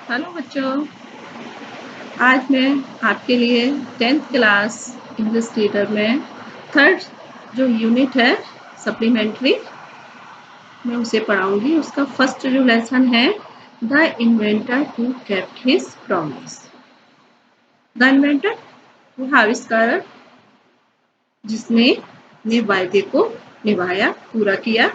Hello बच्चों, आज मैं आपके लिए 10th क्लास इंग्लिश रीडर में थर्ड जो यूनिट है सप्लीमेंट्री, मैं उसे पढ़ाऊंगी। उसका फर्स्ट जो लेसन है the inventor who kept his promise. The inventor वो आविष्कारक जिसने अपने वायदे को निभाया, पूरा किया।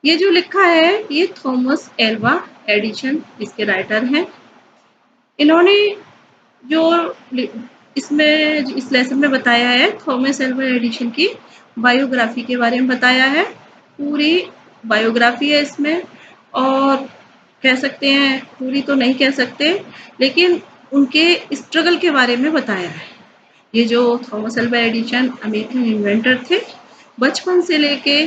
ये जो लिखा है ये थॉमस एल्वा एडिसन इसके राइटर हैं। इन्होंने जो इसमें इस लेसन में बताया है थॉमस एल्वा एडिसन की बायोग्राफी के बारे में बताया है। पूरी बायोग्राफी है इसमें, और कह सकते हैं पूरी तो नहीं कह सकते, लेकिन उनके स्ट्रगल के बारे में बताया है। ये जो Thomas Alva Edison American inventor थे, बचपन से लेके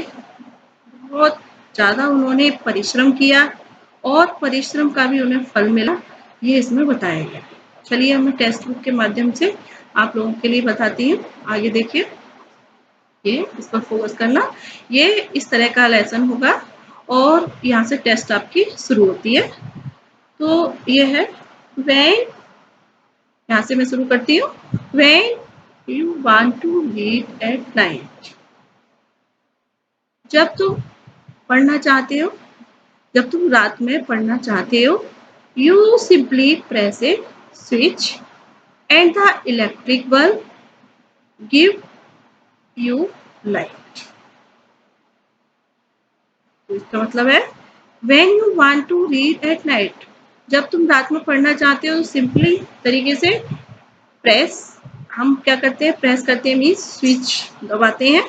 बहुत ज़्यादा उन्होंने परिश्रम किया और परिश्रम का भी उन्हें फल मिला, ये इसमें बताया गया। चलिए मैं टेक्स्ट बुक के माध्यम से आप लोगों के लिए बताती हूँ। आगे देखिए, ये इस पर फोकस करना। ये इस तरह का लेसन होगा और यहाँ से टेस्ट आपकी शुरू होती है। तो ये है व्हेन, यहाँ से मैं शुरू करती हूँ। When you want to read at night, जब तुम पढ़ना चाहते हो, जब तुम रात में पढ़ना चाहते हो, you simply press a switch and the electric bulb give you light. इसका मतलब है when you want to read at night, जब तुम रात में पढ़ना चाहते हो, सिंपली तरीके से प्रेस, हम क्या करते हैं, प्रेस करते हैं मीन्स स्विच दबाते हैं,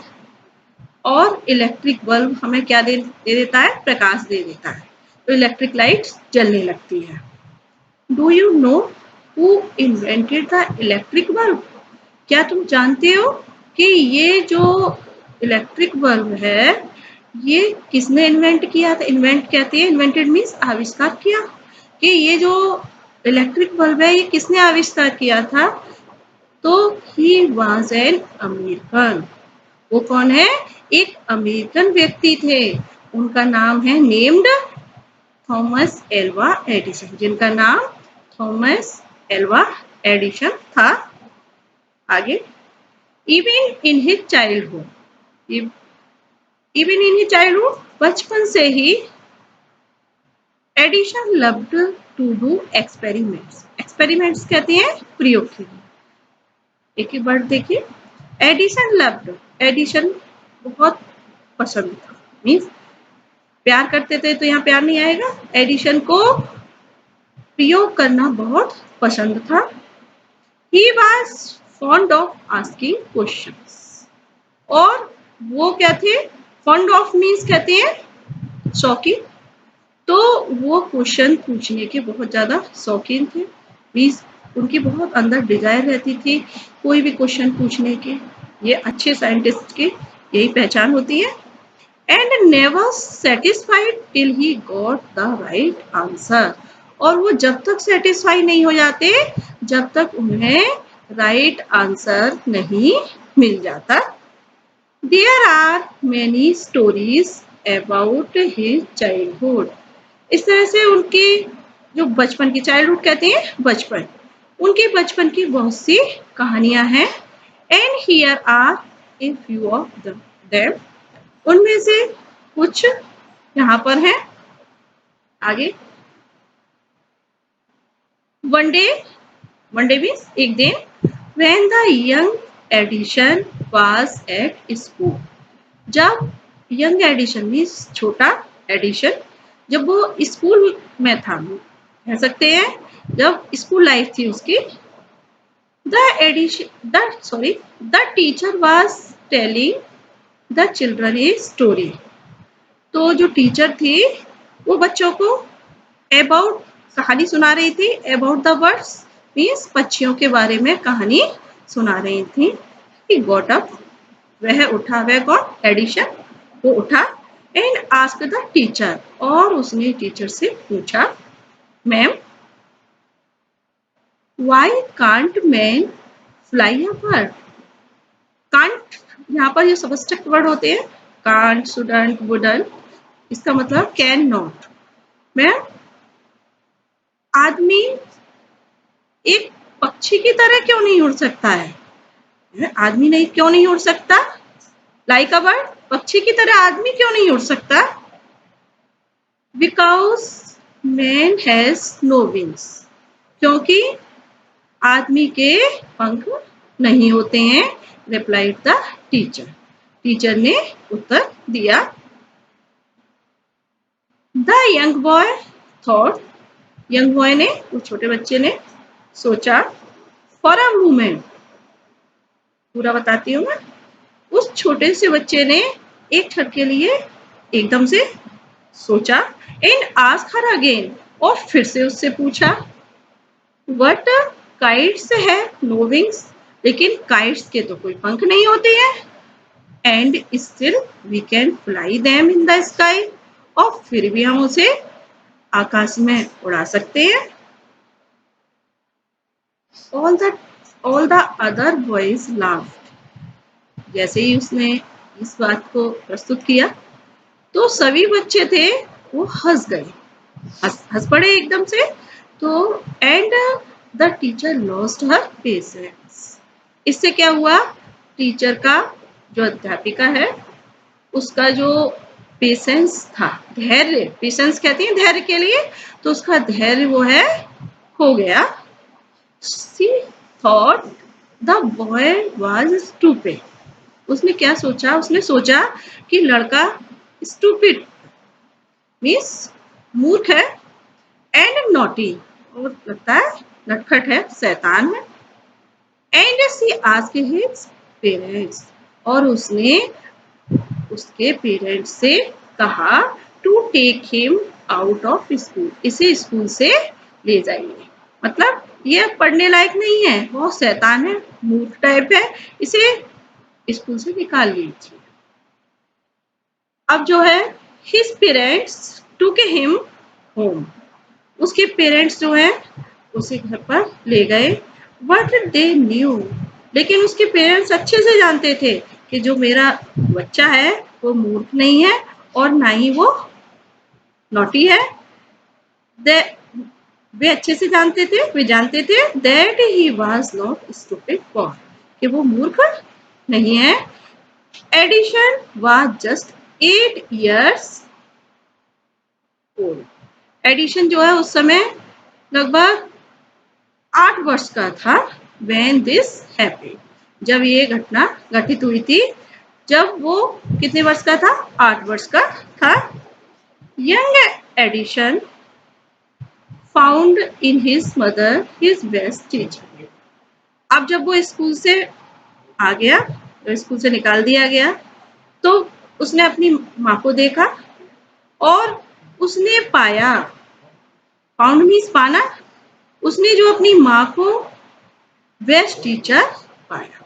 और इलेक्ट्रिक बल्ब हमें क्या दे देता है, प्रकाश दे देता है, तो इलेक्ट्रिक लाइट जलने लगती है। Do you know who invented the electric bulb, क्या तुम जानते हो कि ये जो इलेक्ट्रिक बल्ब है ये किसने इन्वेंट किया था। इन्वेंट कहते हैं, इन्वेंटेड मीन्स आविष्कार किया, कि ये जो इलेक्ट्रिक बल्ब है ये किसने आविष्कार किया था। तो ही वाज एन अमेरिकन, वो कौन है, एक अमेरिकन व्यक्ति थे। उनका नाम है नेम्ड थॉमस एल्वा एडिसन, जिनका नाम थॉमस एल्वा एडिसन था। आगे, even in his childhood, even in his childhood, बचपन से ही Edison loved to do experiments. Experiments कहते हैं प्रयोग के लिए। एक ही वर्ड देखिए, एडिसन लव्ड, एडिसन बहुत पसंद था, मीन्स प्यार करते थे, तो यहाँ प्यार नहीं आएगा, एडिशन को प्रयोग करना बहुत पसंद था। He was fond of asking questions, और वो क्या थे, फॉन्ड ऑफ मीन्स कहते हैं शौकीन, तो वो क्वेश्चन पूछने के बहुत ज्यादा शौकीन थे, मीन्स उनकी बहुत अंदर डिजायर रहती थी कोई भी क्वेश्चन पूछने की। ये अच्छे साइंटिस्ट की यही पहचान होती है। And never satisfied till he got the right answer, और वो जब तक सेटिस्फाई नहीं हो जाते जब तक उन्हें राइट आंसर नहीं मिल जाता। There are many stories about his childhood, इस तरह से उनकी जो बचपन की, चाइल्डहुड कहते हैं बचपन, उनके बचपन की बहुत सी कहानियां हैं। And here are a few of them, उनमें से कुछ यहाँ पर है। आगे, one day, one day means एक दिन, when the young Edison was at school, जब यंग एडिशन मीन्स छोटा एडिशन, जब वो स्कूल में था, कह सकते हैं जब स्कूल लाइफ थी उसकी। The teacher was telling the children a story, तो जो टीचर थी वो बच्चों को अबाउट कहानी सुना रही थी, अबाउट द बर्ड्स मीन्स पक्षियों के बारे में कहानी सुना रही थी। ही गॉट अप, वह उठा, वह कौन, एडिशन, वो उठा। एंड आस्क द टीचर, और उसने टीचर से पूछा, ma'am why can't man fly a bird. Can't यहाँ पर ये सब्स्ट्रक्ट वर्ड होते हैं, कांट, शुडंट, वुडंट, इसका मतलब कैन नॉट। मैम आदमी एक पक्षी की तरह क्यों नहीं उड़ सकता है? आदमी नहीं क्यों नहीं उड़ सकता? लाइक अ बर्ड, पक्षी की तरह आदमी क्यों नहीं उड़ सकता? Because man has no wings, क्योंकि आदमी के पंख नहीं होते हैं, रिप्लाइड द टीचर। टीचर ने उत्तर दिया। The young boy thought, young boy ने, उस छोटे बच्चे ने सोचा, फॉर अ मोमेंट, पूरा बताती हूँ मैं। उस छोटे से बच्चे ने एक क्षण के लिए एकदम से सोचा, एंड आस्क हर अगेन, और फिर से उससे पूछा, व्हाट काइट्स है नो विंग्स, लेकिन काइट्स के तो कोई पंख नहीं होते हैं, and still we can fly them in the sky, और फिर भी हम उसे आकाश में उड़ा सकते हैं। All the other boys laughed, जैसे ही उसने इस बात को प्रस्तुत किया तो सभी बच्चे थे वो हंस गए, हंस पड़े एकदम से। तो and the teacher lost her patience, इससे क्या हुआ, टीचर का, जो अध्यापिका है, उसका जो पेशेंस था, धैर्य, पेशेंस कहती हैं धैर्य के लिए, तो उसका धैर्य वो है खो गया। She thought the boy was stupid, उसने क्या सोचा, उसने सोचा कि लड़का स्टूपिड मीन्स मूर्ख है, एंड नॉटी, और लगता है नटखट है, शैतान है। And she asked his parents, और उसने उसके पेरेंट्स से कहा to take him out of school, इसे स्कूल से ले जाइए, मतलब ये पढ़ने लायक नहीं है, बहुत शैतान है, मूर्ख टाइप है, इसे स्कूल से निकाल लीजिए। अब जो है हिज पेरेंट्स टूक हिम होम, उसके पेरेंट्स जो है उसे घर पर ले गए। बट दे न्यू, लेकिन उसके पेरेंट्स अच्छे से जानते थे कि जो मेरा बच्चा है वो मूर्ख नहीं है और ना ही वो नॉटी है। वे अच्छे से जानते थे, वे जानते थे that he was not stupid boy, कि वो मूर्ख नहीं है। Edison was just 8 years old, Edison जो है उस समय लगभग 8 वर्ष का था। when this happened, जब ये घटना घटित हुई थी, जब वो कितने वर्ष का था, 8 वर्ष का था। Young Edison found in his mother his best teacher, अब जब वो स्कूल से आ गया, तो स्कूल से निकाल दिया गया, तो उसने अपनी माँ को देखा और उसने पाया, फाउंड मीन्स पाना, उसने जो अपनी माँ को बेस्ट टीचर पाया,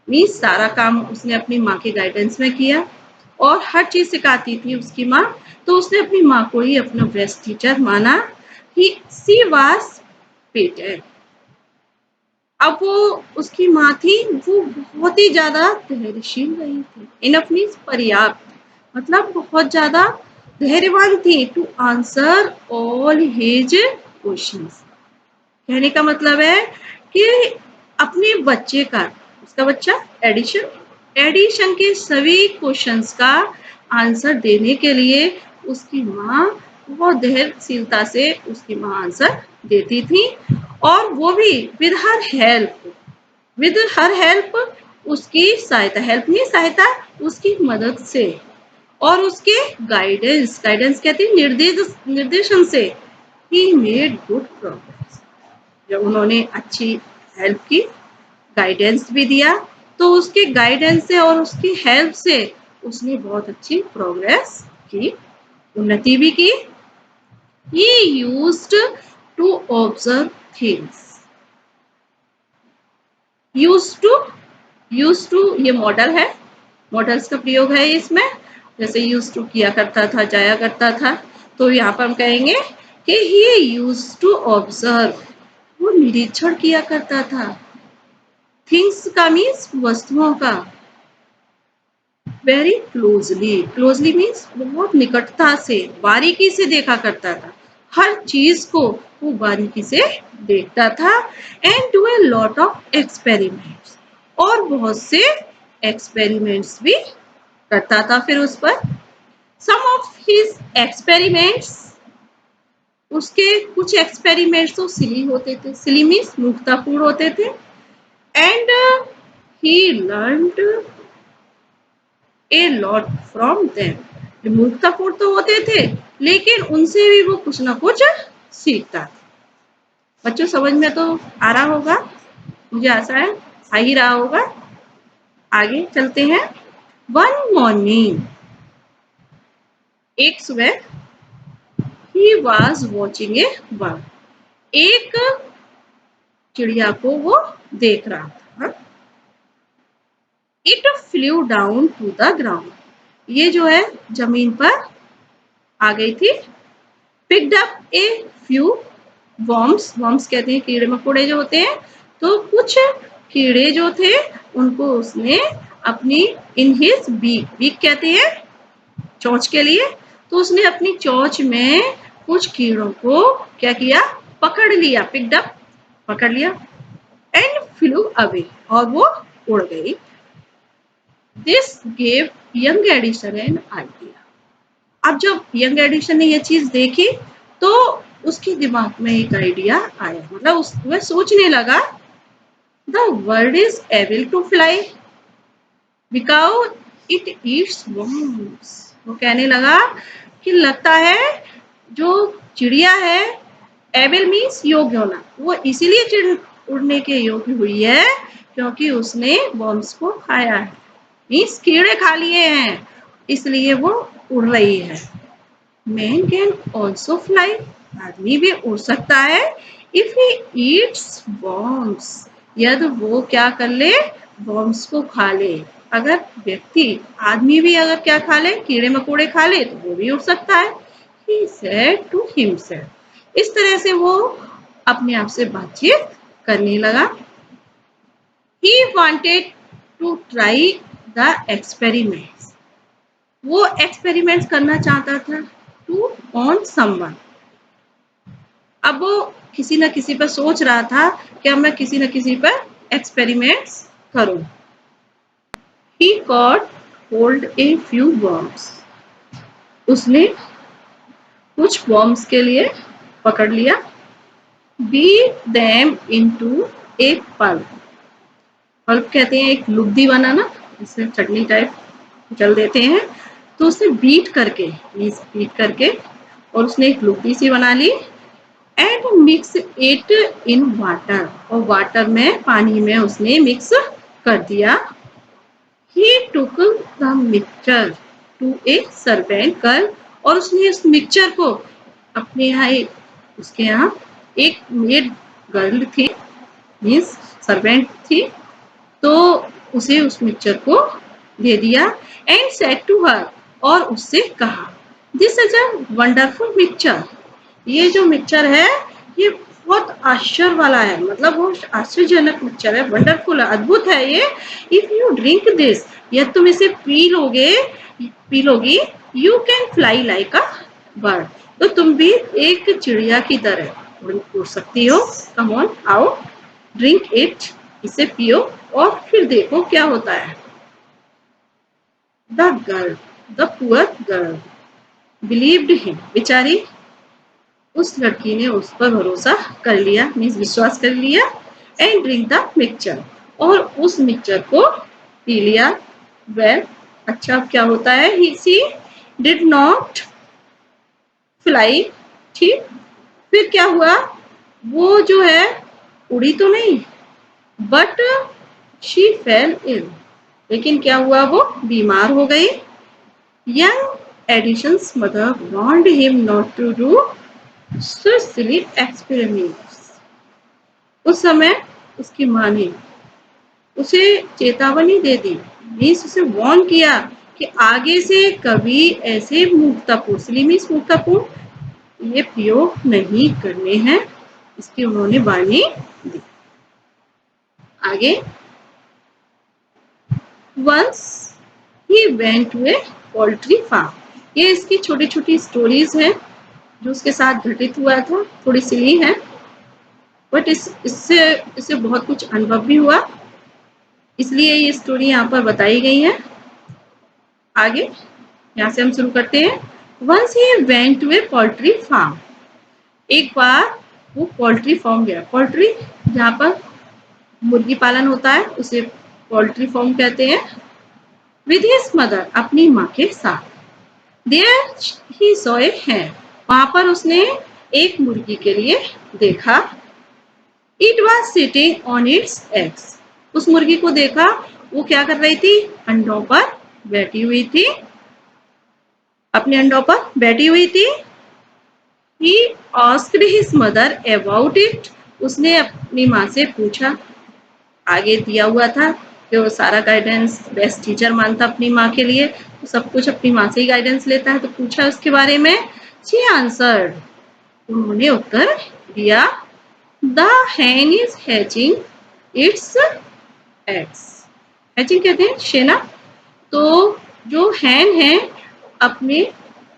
मीन्स सारा काम उसने अपनी माँ के गाइडेंस में किया और हर चीज सिखाती थी उसकी माँ, तो उसने अपनी माँ को ही अपना बेस्ट टीचर माना। ही सी वाज पेटेड, अब वो उसकी माँ थी, वो बहुत ही ज्यादा धैर्यशील रही थी, इनफ मीन्स पर्याप्त, मतलब बहुत ज्यादा धैर्यवान थी, to answer all his questions, कहने का मतलब है कि अपने बच्चे का, उसका बच्चा एडिशन, एडिशन के सभी क्वेश्चंस का आंसर देने के लिए उसकी माँ बहुत धैर्यशीलता से उसकी माँ आंसर देती थी, और वो भी विद हर हेल्प उसकी सहायता, हेल्प नहीं सहायता, उसकी मदद से और उसके गाइडेंस, गाइडेंस कहती है निर्देशन से, ही मेड गुड प्रोग्रेस, जब उन्होंने अच्छी हेल्प की, गाइडेंस भी दिया, तो उसके गाइडेंस से और उसकी हेल्प से उसने बहुत अच्छी प्रोग्रेस की, उन्नति भी की। He used to observe things, used to ये मॉडल है, मॉडल्स का प्रयोग है इसमें, जैसे यूज टू किया करता था, जाया करता था, तो यहाँ पर हम कहेंगे कि ही यूज टू ऑब्जर्व, वो निरीक्षण किया करता था, थिंग्स का मीन्स वस्तुओं का, वेरी क्लोजली, क्लोजली मीन्स बहुत निकटता से, बारीकी से देखा करता था, हर चीज को वो बारीकी से देखता था and do a lot of experiments, और बहुत से एक्सपेरिमेंट्स भी करता था फिर उस पर। सम ऑफ हिज एक्सपेरिमेंट्स, उसके कुछ एक्सपेरिमेंट्स तो सिली होते थे, सिली मीन्स मूर्खतापूर्ण होते थे, and he learned a lot from them. मूर्खतापूर्ण तो होते थे लेकिन उनसे भी वो कुछ ना कुछ सीखता था। बच्चों समझ में तो आ रहा होगा, मुझे आशा है आ ही रहा होगा। आगे चलते हैं। वन मॉर्निंग, एक सुबह, he was watching a bird, एक चिड़िया को वो देख रहा था। It flew down to the ground, ये जो है जमीन पर आ गई थी। Picked up a few worms, worms कहते हैं कीड़े मकोड़े जो होते हैं, तो कुछ कीड़े जो थे उनको उसने अपनी इन हिज बीक, बीक कहते हैं चोंच के लिए, तो उसने अपनी चोंच में कुछ कीड़ों को क्या किया, पकड़ लिया, पिक्ड अप, पकड़ लिया, एंड फ्लू अवे, और वो उड़ गई। This gave young Edison an idea, अब जब यंग एडिशन ने ये चीज देखी तो उसके दिमाग में एक आइडिया आया, मतलब वह सोचने लगा, the bird is able to fly because it eats worms. वो कहने लगा कि लगता है जो चिड़िया है, एबल मीन्स योग्य होना, वो इसीलिए उड़ने के योग्य हुई है क्योंकि उसने वर्म्स को खाया है, मीन्स कीड़े खा लिए हैं, इसलिए वो उड़ रही है। मैन कैन ऑल्सो फ्लाई, आदमी भी उड़ सकता है, इफ ही ईट्स वर्म्स, यदि वो क्या कर ले, वर्म्स को खा ले। अगर व्यक्ति, आदमी भी अगर क्या खा ले, कीड़े मकोड़े खा ले, तो वो भी उड़ सकता है। ही सेड टू हिमसेल्फ, इस तरह से वो अपने आप से बातचीत करने लगा। He wanted to try the experiments, वो एक्सपेरिमेंट्स करना चाहता था टू ऑन समवन, अब वो किसी न किसी पर सोच रहा था कि अब मैं किसी न किसी पर एक्सपेरिमेंट्स करूं। He caught hold a few worms, उसने कुछ वर्म्स के लिए पकड़ लिया। Beat them into a pulp, pulp कहते हैं एक लुगदी बनाना, जिससे चटनी टाइप चल देते हैं, तो उसे बीट करके, बीट करके, और उसने एक लुगदी सी बना ली, and mix it in water, और वाटर में, पानी में उसने मिक्स कर दिया। He took the mixture to a servant girl, और उसने उस मिक्सचर को अपने यहाँ, उसके यहाँ एक मेड गर्ल थी, मीन्स सर्वेंट थी, तो उसे उस मिक्सचर को दे दिया। एंड सेड टू हर, और उससे कहा, this is a wonderful mixture, ये जो मिक्सचर है ये बहुत आश्चर्य वाला है, मतलब वो आश्चर्यजनक मिक्सचर है, वंडरफुल है, अद्भुत है ये। इफ यू ड्रिंक दिस, यदि तुम इसे पी लोगे, पी लोगी, you can fly like a bird, तो तुम भी एक चिड़िया की तरह उड़ सकती हो। कम ऑन, आओ ड्रिंक इट, इसे पियो और फिर देखो क्या होता है। The girl, the poor girl believed him, बेचारी उस लड़की ने उस पर भरोसा कर लिया, मीन्स विश्वास कर लिया। एंड ड्रिंक द मिक्सचर, और उस मिक्सचर को पी लिया। वेल, अच्छा क्या होता है, ही सी डिड नॉट फ्लाई, ठीक, फिर क्या हुआ, वो जो है उड़ी तो नहीं, बट शी फेल इल, लेकिन क्या हुआ, वो बीमार हो गई। Young Edison's mother warned him not to do so silly experiments, उस समय उसकी माँ ने उसे चेतावनी दे दी, मीन्स उसे वार्न किया कि आगे से कभी ऐसे मूर्खतापूर्ण, सिली मीन्स मूर्खतापूर्ण, ये प्रयोग नहीं करने हैं, इसकी उन्होंने वार्निंग दी। आगे, once he went to a poultry farm, ये इसकी छोटी छोटी स्टोरीज हैं, जो उसके साथ घटित हुआ था थोड़ी सिली है, बट इससे बहुत कुछ अनुभव भी हुआ, इसलिए ये स्टोरी यहाँ पर बताई गई है। आगे यहाँ से हम शुरू करते हैं। Once he went to a poultry farm. एक बार वो पोल्ट्री फार्म गया। पोल्ट्री जहाँ पर मुर्गी पालन होता है उसे पोल्ट्री फार्म कहते हैं। विद हिज मदर, अपनी माँ के साथ। There he saw a hen, वहां पर उसने एक मुर्गी के लिए देखा। It was sitting on its eggs, उस मुर्गी को देखा, वो क्या कर रही थी, अंडों पर बैठी हुई थी, अपने अंडों पर बैठी हुई थी। He asked his mother about it, उसने अपनी माँ से पूछा। आगे दिया हुआ था कि वो सारा गाइडेंस बेस्ट टीचर मानता अपनी माँ के लिए, तो सब कुछ अपनी माँ से ही गाइडेंस लेता है, तो पूछा उसके बारे में। शी आंसर्ड, उन्होंने उत्तर दिया, the hen is hatching its eggs। Hatching कहते हैं शेना। तो जो hen है अपने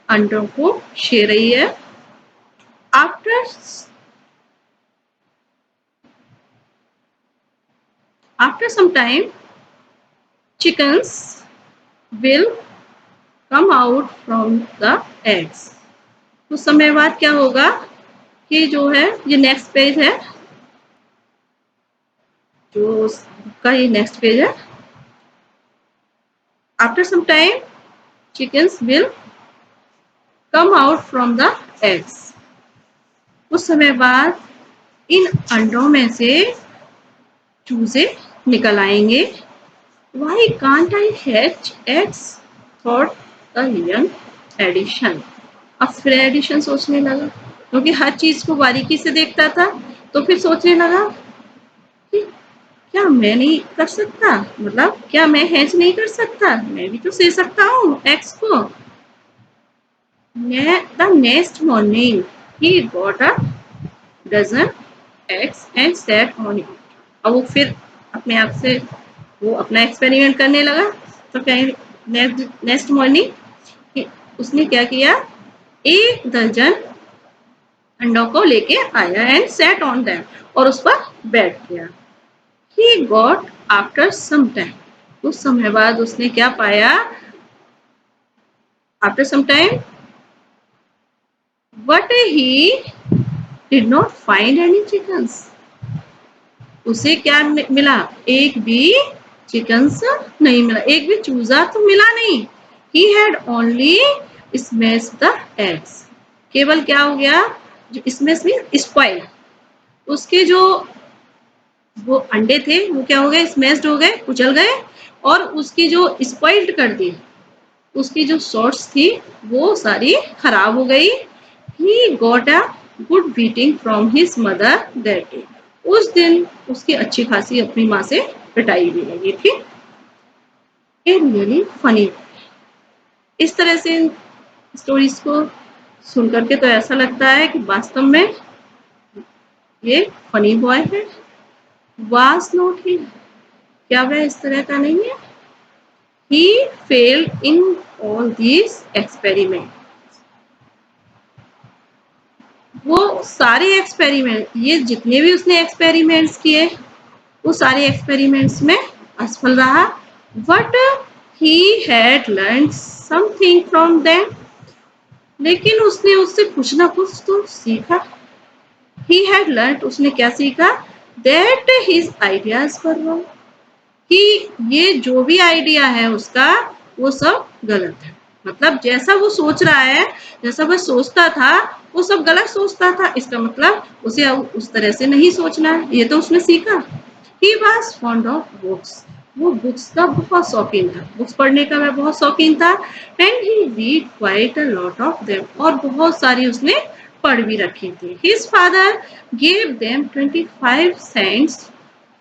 अंडों को शे रही है। After some time chickens will come out from the eggs। कुछ समय बाद क्या होगा कि जो है, ये नेक्स्ट पेज है, जो का ये नेक्स्ट पेज है। After some time chickens will come out from the eggs। कुछ समय बाद इन अंडों में से चूजे निकल आएंगे। Why can't I hatch eggs? thought the young addition। अब फिर एडिशन सोचने लगा, क्योंकि हर चीज को बारीकी से देखता था, तो फिर सोचने लगा कि क्या मैं नहीं कर सकता, मतलब क्या मैं हैच नहीं कर सकता, मैं भी तो से सकता हूँ एग्स को। The next morning he got a dozen eggs and sat on it। अब वो फिर अपने आप से वो अपना एक्सपेरिमेंट करने लगा। तो क्या नेक्स्ट मॉर्निंग उसने क्या किया, एक दर्जन अंडों को लेके आया एंड सेट ऑन दैम, और उस पर बैठ गया। He got after some time, कुछ समय बाद उसने क्या पाया, after some time but he did not find any chickens. उसे क्या मिला, एक भी चिकन्स नहीं मिला, एक भी चूजा तो मिला नहीं। He had only smashed the eggs. केवल क्या हो गया, जो स्मैश मीन स्पॉइल, उसके जो वो अंडे थे वो क्या हो गए, स्मैश्ड हो गए, कुचल गए, और उसकी जो स्पॉइल्ड कर दी, उसकी जो शॉर्ट्स थी वो सारी खराब हो गई। He got a good beating from his mother that day. उस दिन उसकी अच्छी खासी अपनी माँ से पिटाई भी लगी थी। Really funny. इस तरह से स्टोरीज को सुन करके तो ऐसा लगता है कि वास्तव में ये फनी बॉय है। वाज नॉट ही, क्या वह इस तरह का नहीं है। He failed in all these experiment, वो सारे एक्सपेरिमेंट, ये जितने भी उसने एक्सपेरिमेंट्स किए वो सारे एक्सपेरिमेंट्स में असफल रहा। But he had learn something from them, लेकिन उसने उससे कुछ ना कुछ तो सीखा। ही हैड लर्न, उसने क्या सीखा, that his ideas were wrong, कि ये जो भी आइडिया है उसका वो सब गलत है। मतलब जैसा वो सोच रहा है, जैसा वो सोचता था वो सब गलत सोचता था, इसका मतलब उसे अब उस तरह से नहीं सोचना है, ये तो उसने सीखा। He was fond of books, वो बुक्स का बहुत शौकीन था, बुक्स पढ़ने का मैं बहुत शौकीन था। And he read quite a lot of them, और बहुत सारी उसने पढ़ भी रखी थी। His father gave them 25 cents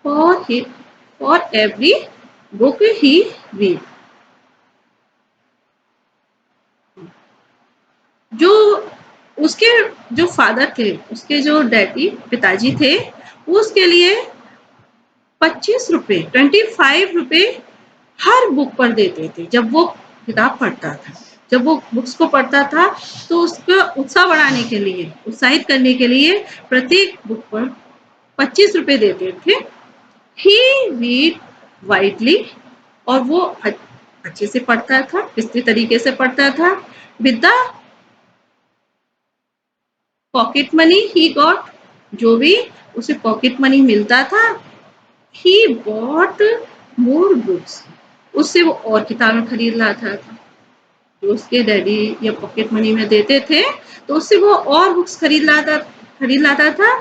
for every book he read. जो उसके जो फादर थे, उसके जो डैडी पिताजी थे, वो उसके लिए 25 रुपए हर बुक पर देते थे जब वो किताब पढ़ता था। जब वो बुक्स को पढ़ता था तो उसका उत्साह बढ़ाने के लिए, उत्साहित करने के लिए प्रत्येक बुक पर 25 रुपए देते थे। ही रीड वाइडली, और वो अच्छे से पढ़ता था, किसी तरीके से पढ़ता था। With the pocket money he got, जो भी उसे पॉकेट मनी मिलता था, ही बॉट मोर बुक्स, उससे वो और किताबें खरीद लाता था। जो उसके डैडी या पॉकेट मनी में देते थे तो उससे वो और बुक्स खरीद लाता था।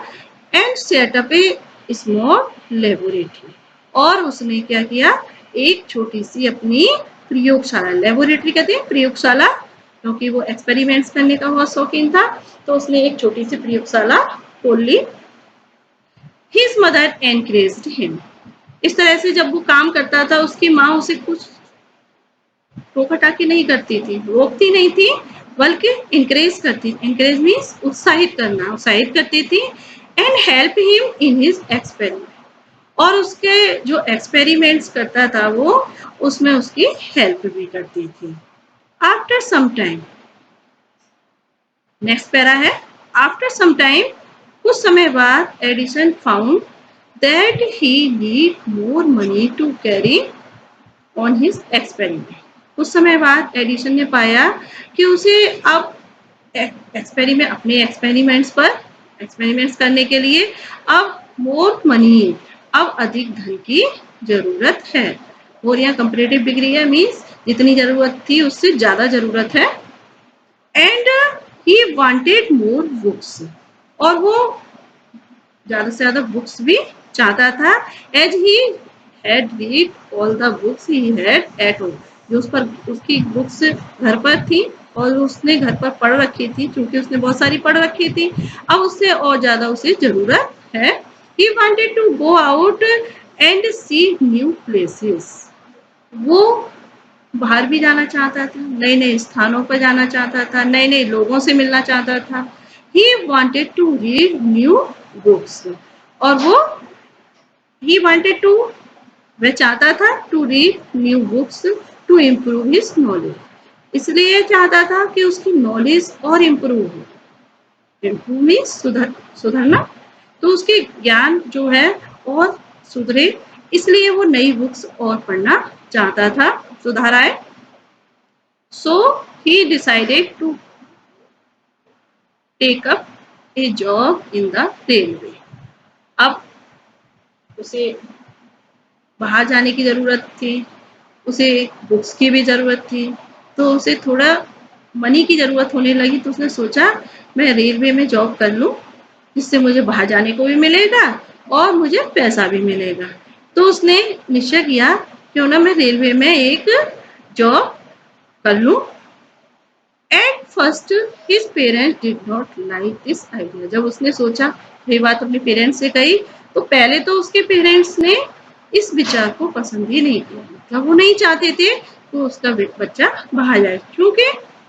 And setup A small laboratory, और उसने क्या किया, एक छोटी सी अपनी प्रयोगशाला, लेबोरेटरी कहते हैं प्रयोगशाला, क्योंकि वो एक्सपेरिमेंट्स करने का बहुत शौकीन था, तो उसने एक छोटी सी प्रयोगशाला खोल ली। हिज मदर एनकरेज्ड हिम, इस तरह से जब वो काम करता था उसकी माँ उसे कुछ टोका-टाकी नहीं करती थी, रोकती नहीं थी, बल्कि इंकरेज करती, इंकरेज मीन्स उत्साहित करना, उत्साहित करती थी। And help him in his experiment, और उसके जो एक्सपेरिमेंट्स करता था वो उसमें उसकी हेल्प भी करती थी। After some time, next para है, आफ्टर सम टाइम, कुछ समय बाद Edison found that he need more money to carry on his experiment. कुछ समय बाद एडिसन ने पाया कि उसे अब एक्सपेरिमेंट, अपने एक्सपेरिमेंट्स करने के लिए अब मोर मनी, अब अधिक धन की जरूरत है। और यहाँ कंपैरेटिव डिग्री है, मीन्स जितनी जरूरत थी उससे ज्यादा जरूरत है। And he wanted more books, और वो ज्यादा से ज्यादा बुक्स भी चाहता था। As he had read all the books he had at home, जो उस पर उसकी बुक्स घर पर थी और उसने घर पर पढ़ रखी थी, क्योंकि उसने बहुत सारी पढ़ रखी थी, अब उससे और ज्यादा उसे जरूरत है। He wanted to go out and see new places, वो बाहर भी जाना चाहता था, नए नए स्थानों पर जाना चाहता था, नए नए लोगों से मिलना चाहता था। He wanted to read new books, और वो ही वांटेड टू, वह चाहता था to read new books to improve his knowledge, इसलिए चाहता था कि उसकी नॉलेज और इम्प्रूव हो। इम्प्रूव मीन्स सुधरना, तो उसके ज्ञान जो है और सुधरे, इसलिए वो नई बुक्स और पढ़ना चाहता था, सुधार आए। So he decided to take up a job in the railway. अब उसे बाहर जाने की जरूरत थी, उसे बुक्स की भी जरूरत थी, तो उसे थोड़ा मनी की जरूरत होने लगी, तो उसने सोचा मैं रेलवे में जॉब कर लूं, जिससे मुझे बाहर जाने को भी मिलेगा और मुझे पैसा भी मिलेगा। तो उसने निश्चय किया क्यों ना मैं रेलवे में एक जॉब कर लूं। At first his parents did not like this idea, जब उसने सोचा, ये बात अपने पेरेंट्स से कही, तो पहले तो उसके पेरेंट्स ने इस विचार को पसंद ही नहीं किया, मतलब वो नहीं चाहते थे तो उसका बच्चा बाहर जाए, क्योंकि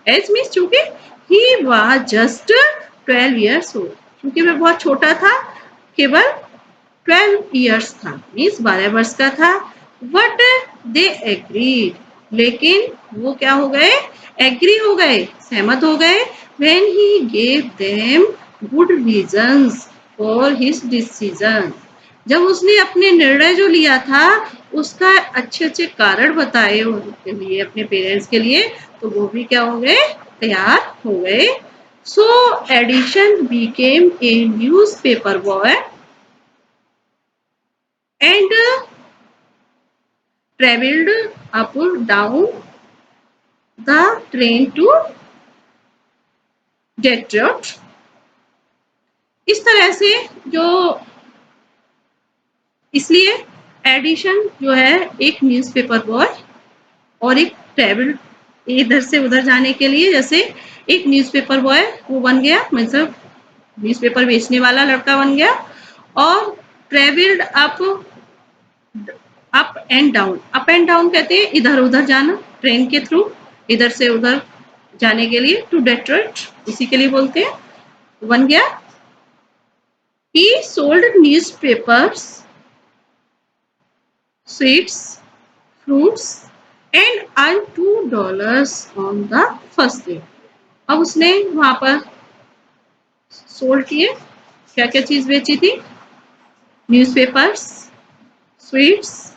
एज मीन्स चूंकि he was just 12 years old, क्योंकि वह बहुत छोटा था, केवल 12 ईयर्स था, मीन्स 12 वर्ष का था। बट दे एग्रीड, लेकिन वो क्या हो गए, एग्री हो गए, सहमत हो गए। When he gave them good reasons for his decision, जब उसने अपने निर्णय जो लिया था उसका अच्छे अच्छे कारण बताए उनके लिए, अपने पेरेंट्स के लिए, तो वो भी क्या हो गए, तैयार हो गए। So Edison became a newspaper boy and traveled up down the train to Detroit। इस तरह से जो, इसलिए एडिशन जो है एक न्यूज़पेपर बॉय और एक ट्रेवल, इधर से उधर जाने के लिए, जैसे एक न्यूज़पेपर बॉय वो बन गया, मतलब न्यूज़पेपर बेचने वाला लड़का बन गया, और ट्रेवल्ड अप एंड डाउन कहते हैं इधर उधर जाना ट्रेन के थ्रू, इधर से उधर जाने के लिए, टू डेट्रॉइट इसी के लिए बोलते हैं, बन गया। ही sold newspapers, sweets, fruits and earn $2 on the first day. अब उसने वहां पर सोल्ड किए, क्या क्या चीज बेची थी, न्यूज़पेपर्स, स्वीट्स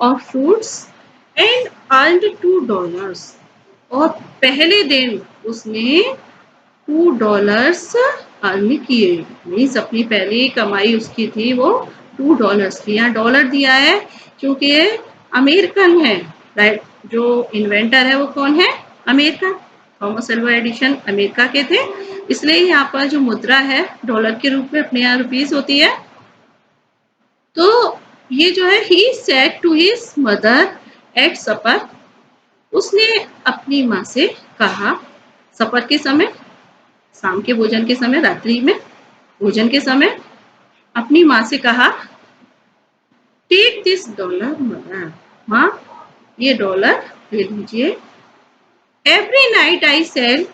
और फ्रूट्स, एंड अर्नड $2। और पहले दिन उसने $2 अर्न किए। मीन्स अपनी पहली कमाई उसकी थी वो $2 की। यहाँ डॉलर दिया है क्योंकि ये अमेरिकन है, राइट। जो इन्वेंटर है वो कौन है, America. Thomas Alva Edison America के थे, इसलिए यहाँ पर जो मुद्रा है डॉलर के रूप में अपने यहाँ रुपीस होती है। तो ये जो है he said to his mother at supper, उसने अपनी माँ से कहा सपर के समय, शाम के भोजन के समय, रात्रि में भोजन के समय अपनी माँ से कहा, टेक दिस $, मदर, माँ ये डॉलर ले लीजिए। Every night I sell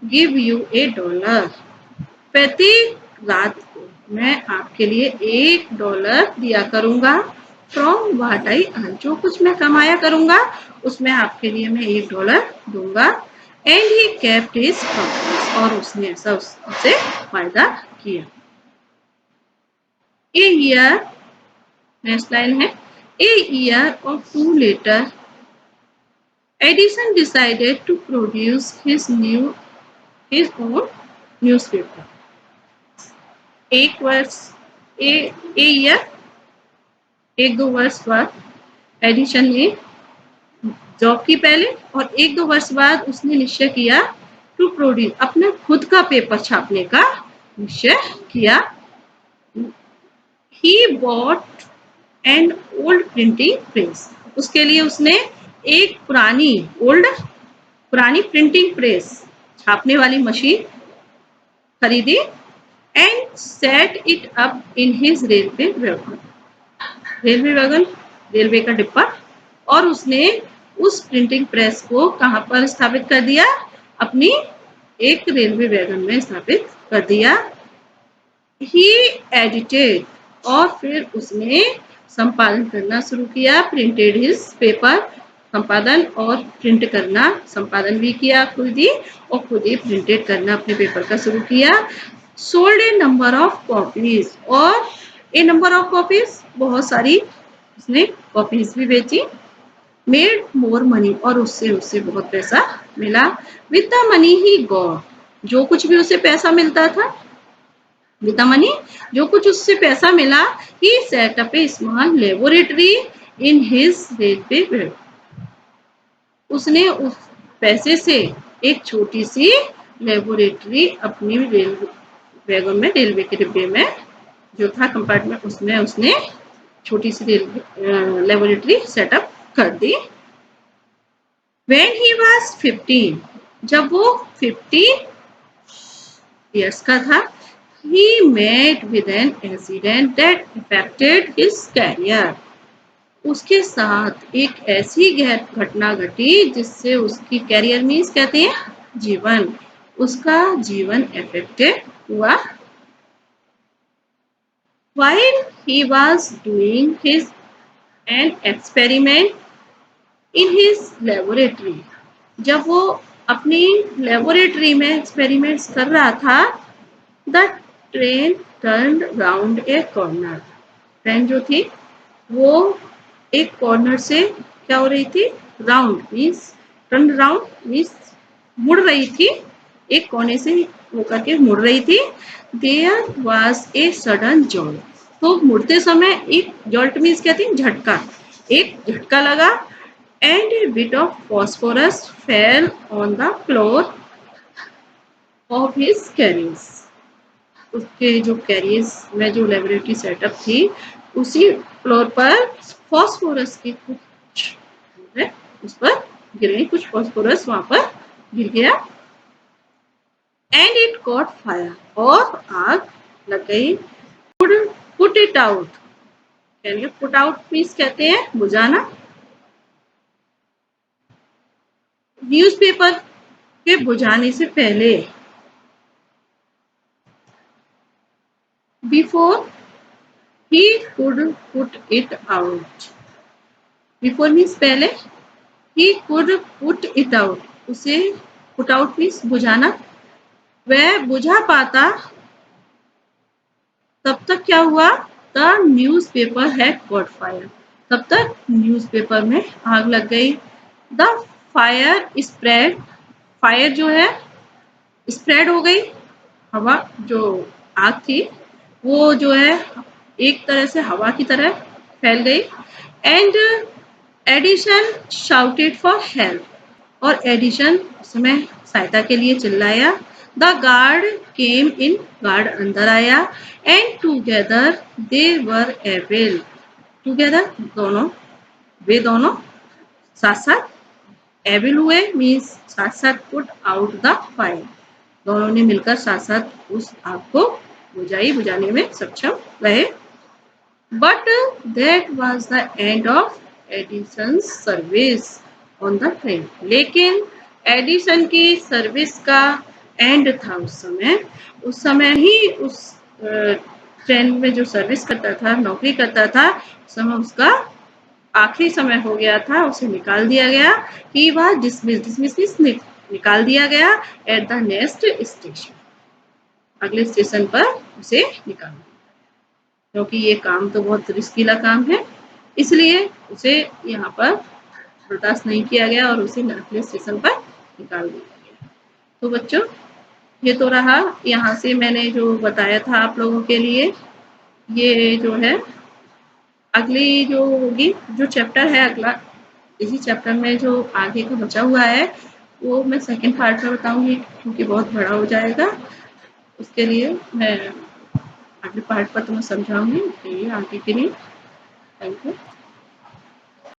give you $1, प्रति रात को मैं आपके लिए $1 दिया करूंगा। फ्रॉम व्हाट आई अर्न, जो कुछ मैं कमाया करूंगा उसमें आपके लिए मैं $1 दूंगा। And he kept his promise, और उसने ऐसा उससे वायदा किया। ए ईयर, नेक्स्ट लाइन है, ए year or 2 later Edison decided to produce his own newspaper. एक वर्ष, ए ईयर, एक दो वर्ष बाद एडिशन ने जॉब की पहले, और एक दो वर्ष बाद उसने निश्चय किया टू प्रोड्यूस, अपने खुद का पेपर छापने का निश्चय किया। He bought an old printing press, उसके लिए उसने एक पुरानी प्रिंटिंग प्रेस, छापने वाली मशीन खरीदी। And set it up in his railway का डिब्बा, और उसने उस प्रिंटिंग प्रेस को कहां पर स्थापित कर दिया, अपनी एक रेलवे वैगन में स्थापित कर दिया। ही एडिटेड, और फिर उसने संपादन करना शुरू किया, प्रिंटेड हिज पेपर, संपादन और प्रिंट करना, संपादन भी किया खुद ही, और खुद ही प्रिंटेड करना अपने पेपर का शुरू किया। Sold A number of copies, और ए नंबर ऑफ कॉपीज, बहुत सारी उसने कॉपीज भी बेची। मेड मोर मनी, और उससे उससे बहुत पैसा मिला। With the money he got, जो कुछ भी उसे पैसा मिलता था, विद द मनी जो कुछ उससे पैसा मिला, he set up a small laboratory in his railway, उसने उस पैसे से एक छोटी सी लेबोरेटरी अपनी रेलवे वैगन में, रेलवे के डिब्बे में जो था कंपार्टमेंट, उसमें उसने छोटी सी लेबोरेटरी सेटअप कर दी। When he was 15, जब वो 15 years का था, he met with an accident that affected his career. उसके साथ एक ऐसी घटना घटी जिससे उसकी कैरियर मीन्स कहते हैं जीवन, उसका जीवन अफेक्टेड हुआ। While he was doing his an experiment in his laboratory, जब वो अपनी लेबोरेटरी में एक्सपेरिमेंट्स कर रहा था, the train turn round A corner, train जो थी वो एक कॉर्नर से क्या हो रही थी, round means, turn round means मुड़ रही थी, एक कोने से होकर के मुड़ रही थी। There was a sudden jolt, तो मुड़ते समय एक जॉल्ट मीन्स कहती है झटका, एक झटका लगा। And A bit of phosphorus fell on the floor of his carriers, उसके जो कैरियर्स में जो लेबोरेटरी सेटअप थी उसी फ्लोर पर फॉस्फोरस की कुछ उस पर गिरे, कुछ फॉस्फोरस वहां पर गिर गया। एंड इट कॉट फायर, और आग लग गई। Put it out, can you put out means कहते हैं बुझाना। न्यूज़पेपर के बुझाने से पहले, before he could put it out, before means पहले, he could put it out, उसे पुट आउट मीन्स बुझाना, वह बुझा पाता, तब तक क्या हुआ, the news paper had caught fire, तब तक न्यूज़पेपर में आग लग गई। द फायर स्प्रेड, फायर जो है स्प्रेड हो गई, हवा जो आग थी वो जो है एक तरह से हवा की तरह फैल गई। And Edison shouted for help, और एडिशन उसमें सहायता के लिए चिल्लाया। The guard came in, guard अंदर आया। And together they were able, together दोनों, वे दोनों साथ साथ, एबल हुए मीन्स साथ साथ, पुट आउट द फायर, दोनों ने मिलकर साथ साथ उस आग को बुझाने में सक्षम रहे। But that was the end of Edison service on the train, लेकिन एडिसन की सर्विस का एंड था उस समय ही उस ट्रेन में जो सर्विस करता था, नौकरी करता था, उस समय उसका आखिरी समय हो गया था, उसे निकाल दिया गया। ही वाज डिसमिस निकाल दिया गया एट द नेक्स्ट स्टेशन, अगले स्टेशन पर उसे निकाल दिया, क्योंकि ये काम तो बहुत रिस्कीला काम है, इसलिए उसे यहाँ पर बर्दाश्त नहीं किया गया और उसे अगले स्टेशन पर निकाल दिया गया। तो बच्चों, ये तो रहा, यहाँ से मैंने जो बताया था आप लोगों के लिए, ये जो है अगली जो होगी, जो चैप्टर है अगला, इसी चैप्टर में जो आगे का बचा हुआ है वो मैं सेकंड पार्ट में बताऊंगी, क्योंकि बहुत बड़ा हो जाएगा। उसके लिए मैं अगले पार्ट पर तुम्हें समझाऊंगी, आगे के लिए। Thank you.